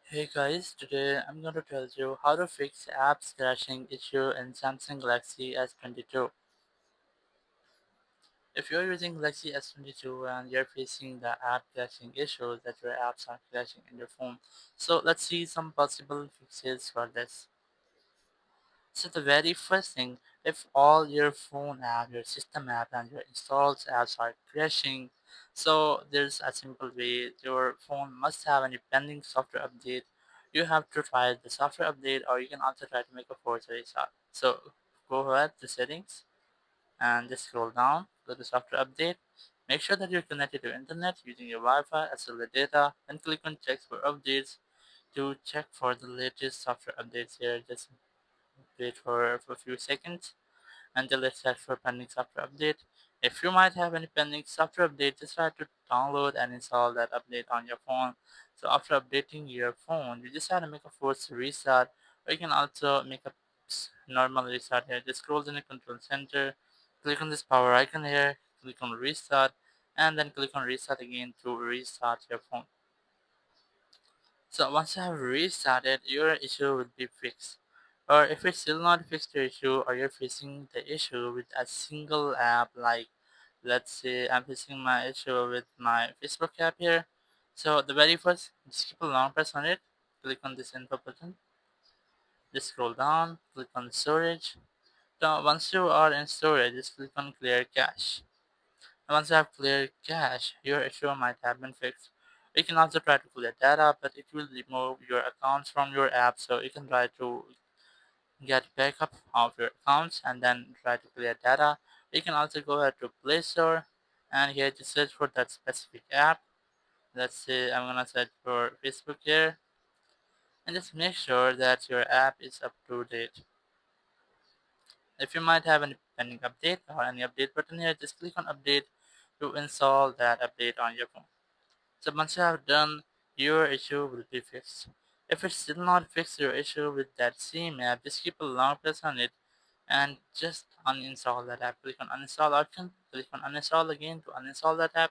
Hey guys, today I'm going to tell you how to fix apps crashing issue in Samsung Galaxy S22. If you're using Galaxy S22 and you're facing the app crashing issue that your apps are crashing in your phone, so let's see some possible fixes for this. So the very first thing, if all your phone app, your system app and your installed apps are crashing, so there's a simple way. Your phone must have any pending software update. You have to try the software update or you can also try to make a force restart. So go ahead to settings and just scroll down, go to software update. Make sure that you're connected to internet using your Wi-Fi as well as data, then click on checks for updates to check for the latest software updates here. Just wait for a few seconds until it checks for pending software update. If you might have any pending software update, just try to download and install that update on your phone. So after updating your phone, you just have to make a forced restart, or you can also make a normal restart here. Just scroll in the control center, click on this power icon here, click on restart, and then click on restart again to restart your phone. So once you have restarted, your issue will be fixed. Or if it's still not fixed your issue or you're facing the issue with a single app, like let's say I'm facing my issue with my Facebook app here. So the very first, just keep a long press on it, click on this info button, just scroll down, click on storage. Now once you are in storage, just click on clear cache. Once you have cleared cache, your issue might have been fixed. You can also try to clear data, but it will remove your accounts from your app, so you can try to get backup of your accounts and then try to clear data. You can also go ahead to Play Store and here to search for that specific app. Let's say I'm gonna search for Facebook here and just make sure that your app is up to date. If you might have any pending update or any update button here, just click on update to install that update on your phone. So once you have done, your issue will be fixed. If it's still not fixed your issue with that same app, just keep a long press on it and just uninstall that app. Click on uninstall option, click on uninstall again to uninstall that app.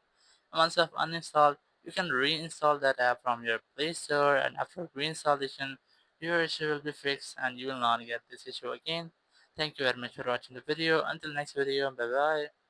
And once you have uninstalled, you can reinstall that app from your Play Store, and after reinstallation, your issue will be fixed and you will not get this issue again. Thank you very much for watching the video. Until next video, bye bye.